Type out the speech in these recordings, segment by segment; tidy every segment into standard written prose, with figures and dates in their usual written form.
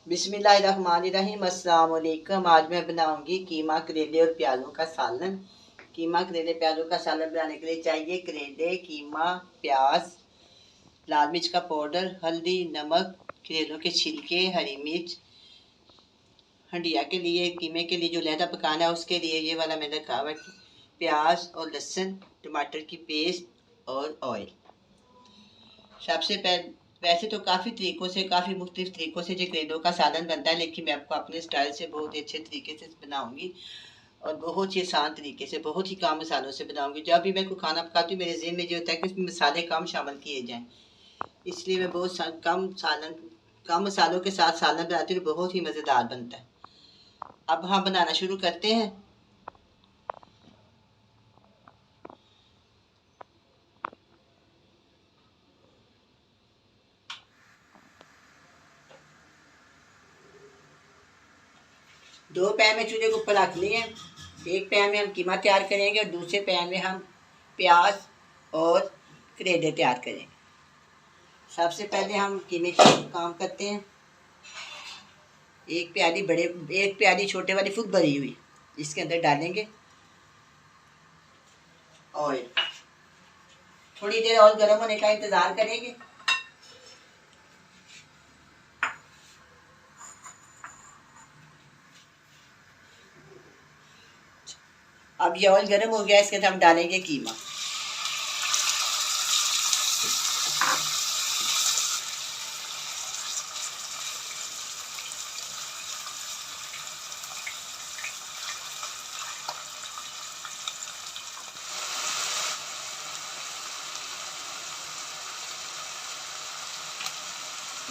बिस्मिल्लाहिर्रहमानिर्रहीम। अस्सलाम वालेकुम। आज मैं बनाऊंगी कीमा करेले और प्याज़ों का सालन। कीमा करेले प्याज़ों का सालन बनाने के लिए चाहिए करेले, कीमा, प्याज, लाल मिर्च का पाउडर, हल्दी, नमक, करेलों के छिलके, हरी मिर्च। हंडिया के लिए, कीमे के लिए जो लहदा पकाना है उसके लिए ये वाला मैंने रखा हुआ है। प्याज और लहसुन, टमाटर की पेस्ट और ऑयल। सबसे पहले वैसे तो काफ़ी तरीक़ों से, काफ़ी मुख्तलिफ तरीक़ों से जो करेलों का सालन बनता है, लेकिन मैं आपको अपने स्टाइल से बहुत ही अच्छे तरीके से बनाऊंगी और बहुत ही आसान तरीके से, बहुत ही कम मसालों से बनाऊंगी। जब भी मैं कोई खाना पकाती हूँ मेरे ज़हन में जो होता है कि उसमें मसाले कम शामिल किए जाएँ, इसलिए मैं बहुत कम मसालों के साथ सालन बनाती हूँ, बहुत ही मज़ेदार बनता है। अब हम बनाना शुरू करते हैं। दो पैन में चूल्हे के ऊपर रख लिए हैं। एक पैन में हम कीमा तैयार करेंगे और दूसरे पैन में हम प्याज और करेले तैयार करेंगे। सबसे पहले हम कीमे का काम करते हैं। एक प्याली छोटे वाली फुल भरी हुई इसके अंदर डालेंगे ऑयल। थोड़ी देर और गर्म होने का इंतज़ार करेंगे। अब ये ऑयल गर्म हो गया, इसके अंदर हम डालेंगे कीमा।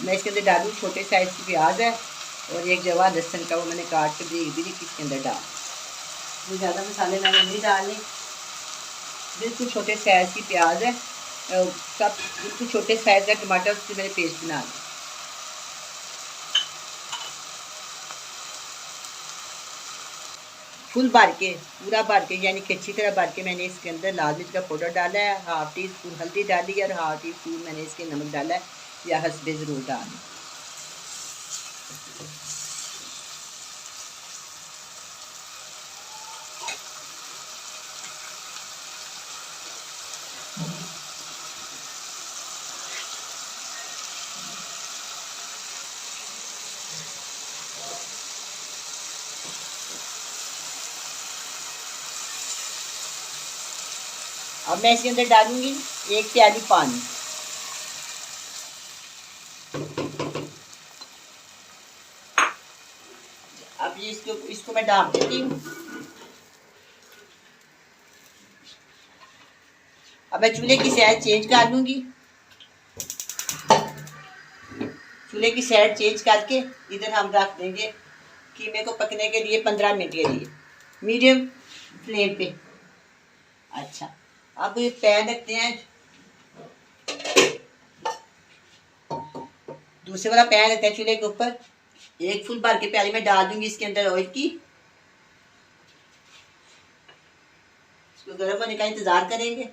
मैं इसके अंदर डालूँ छोटे साइज़ की प्याज है और एक जवा लहसुन का, वो मैंने काट के बारीक इसके अंदर डाल। वो ज़्यादा मसाले मैंने नहीं डालने, बिल्कुल छोटे साइज़ की प्याज है, सब बिल्कुल छोटे साइज़ का टमाटर, उसकी मैंने पेस्ट बना दी। फुल भर के, पूरा भर के, यानी कि अच्छी तरह भर के मैंने इसके अंदर लाल मिर्च का पाउडर डाला है, हाफ टी स्पून हल्दी डाली है और हाफ टी स्पून मैंने इसके नमक डाला है, या हस्बे ज़रूर डालें। अब मैं इसके अंदर डालूंगी एक प्याली पानी। अब ये इसको मैं डाल देती हूँ। अब मैं चूल्हे की साइड चेंज कर लूँगी। चूल्हे की साइड चेंज करके इधर हम रख देंगे कीमे को पकने के लिए 15 मिनट के लिए, मीडियम फ्लेम पे। अच्छा, अब ये पैन रखते हैं, दूसरे वाला पैन रखते हैं चूल्हे के ऊपर। एक फुल भर के प्याली में डाल दूंगी इसके अंदर ऑयल की। इसको गर्म होने का इंतजार करेंगे।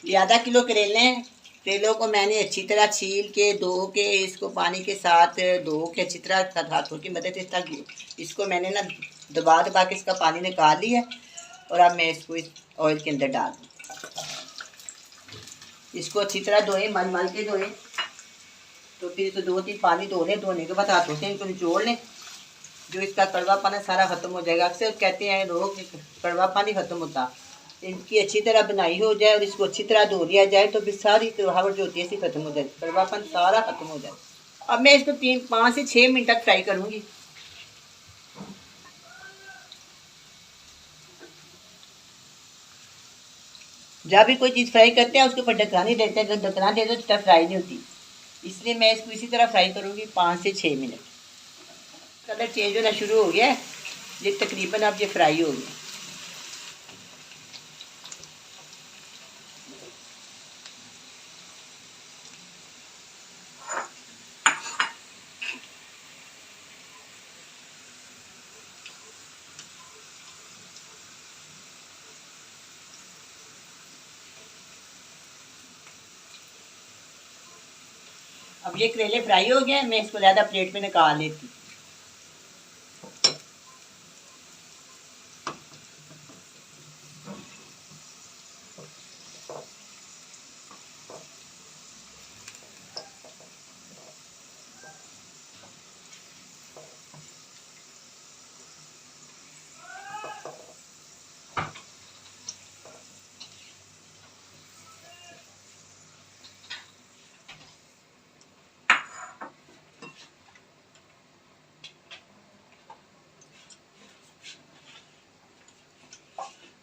ये आधा किलो करेले हैं। करेलों को मैंने अच्छी तरह छील के, धो के, इसको पानी के साथ धो के अच्छी तरह हाथों की मदद से इसको मैंने ना दबा दबा के इसका पानी निकाल लिया। और अब मैं इसको इस ऑयल के अंदर डाल दूँ। इसको अच्छी तरह धोएं, मल मल के धोएं। तो फिर इसको 2-3 पानी धोने के बाद हाथों से इनको निचोड़ लें, जो इसका कड़वापन है सारा ख़त्म हो जाएगा। अक्सर कहते हैं लोग कड़वापन ही ख़त्म होता। इनकी अच्छी तरह बनाई हो जाए और इसको अच्छी तरह धो लिया जाए तो फिर सारी कड़वाहट जो होती है इसी ख़त्म हो जाए, कड़वापन सारा ख़त्म हो जाए। अब मैं इसको 5 से 6 मिनट तक फ्राई करूँगी। जब भी कोई चीज़ फ्राई करते हैं उसके ऊपर ढक्कन नहीं देते हैं, अगर ढक्कन देते तो फ्राई नहीं होती। इसलिए मैं इसको इसी तरह फ्राई करूँगी 5 से 6 मिनट। कलर चेंज होना शुरू हो गया है, ये तकरीबन अब ये फ्राई हो गया। अब ये करेले फ्राई हो गए, मैं इसको ज़्यादा प्लेट में निकाल लेती हूँ।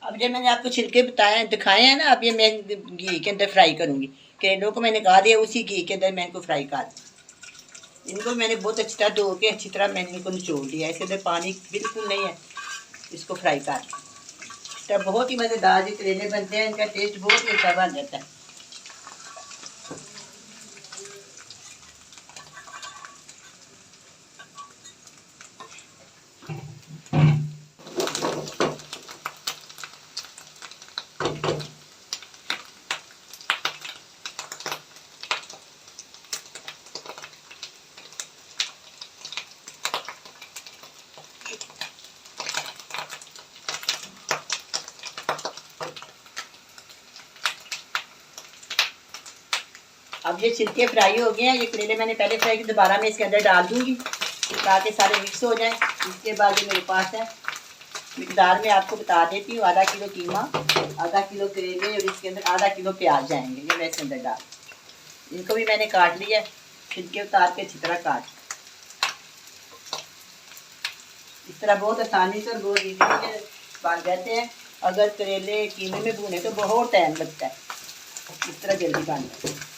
अब जब मैंने आपको छिलके बताए दिखाए हैं ना, अब ये मैं घी के अंदर फ्राई करूँगी। करेलों को मैंने निकाल दिया, उसी घी के अंदर मैं इनको फ्राई कर दूँ। इनको मैंने बहुत अच्छी तरह धो के अच्छी तरह मैंने इनको निचोड़ दिया, इसके अंदर पानी बिल्कुल नहीं है। इसको फ्राई कर तो बहुत ही मज़ेदार ये करेले बनते हैं, इनका टेस्ट बहुत ही अच्छा बन जाता है। अब ये छिलके फ्राई हो गए हैं, ये करेले मैंने पहले फ्राई किए, दोबारा मैं इसके अंदर डाल दूंगी ताकि सारे मिक्स हो जाएं। इसके बाद ये मेरे पास है, मिकदार में आपको बता देती हूँ, आधा किलो कीमा, आधा किलो करेले और इसके अंदर आधा किलो प्याज जाएंगे। ये मैं इसके अंदर डाल, इनको भी मैंने काट लिया, छिलके उतार के अच्छी तरह काट। इस तरह बहुत आसानी से और बहुत ईजी बन जाते हैं। अगर करेले कीमे में भूने तो बहुत टाइम लगता है, इस तरह जल्दी बन जाता है।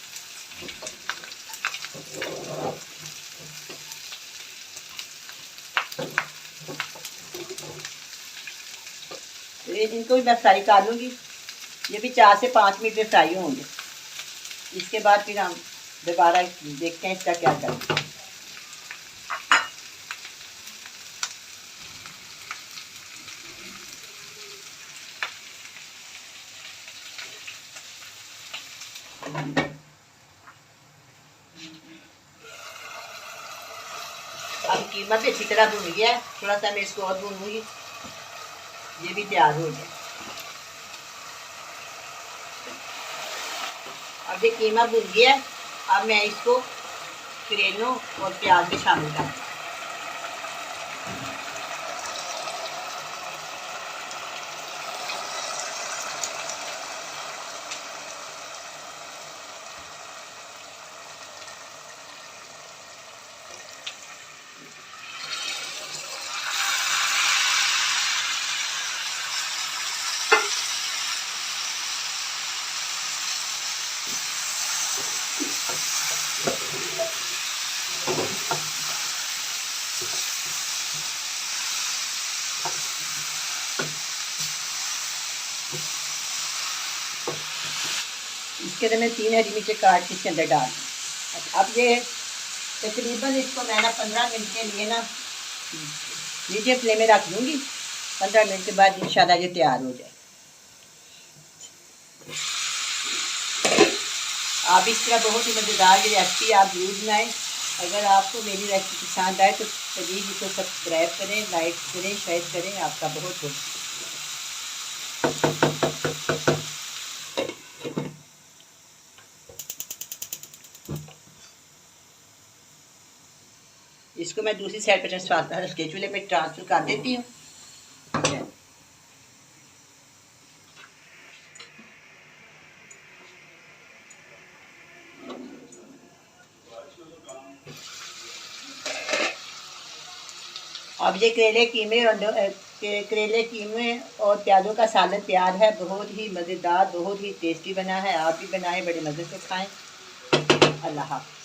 तो ये इनको भी मैं फ्राई कर लूँगी, ये भी 4 से 5 मिनट में फ्राई होंगे। इसके बाद फिर हम दोबारा देखते हैं इसका क्या करें। अब कीमा भी अच्छी तरह भून गया है, थोड़ा सा मैं इसको और भूनूंगी, ये भी तैयार हो गया। अब ये कीमा भून गया है, अब मैं इसको करेलों और प्याज में शामिल कर दूँ। इसके अंदर मैं 3 हरी मिर्चें काट के इसके अंदर डाल दूँ। अब ये तकरीबन इसको मैं ना 15 मिनट के लिए ना मीडियम फ्लेम में रख दूँगी। 15 मिनट के बाद इंशाल्लाह ये तैयार हो जाए। आप इस तरह बहुत ही मज़ेदार ये रेसिपी आप ज़रूर बनाएँ। अगर आपको मेरी रेसिपी पसंद आए तो प्लीज़ इसको सब्सक्राइब करें, लाइक करें, शेयर करें। आपका बहुत बहुत इसको मैं दूसरी साइड पर ट्रांसफर चूल्हे पे ट्रांसफर कर देती हूँ। अब ये करेले कीमे और प्याज़ों का सालन तैयार है। बहुत ही मज़ेदार, बहुत ही टेस्टी बना है। आप भी बनाएं, बड़े मज़े से खाएं। अल्लाह हाफ़िज़।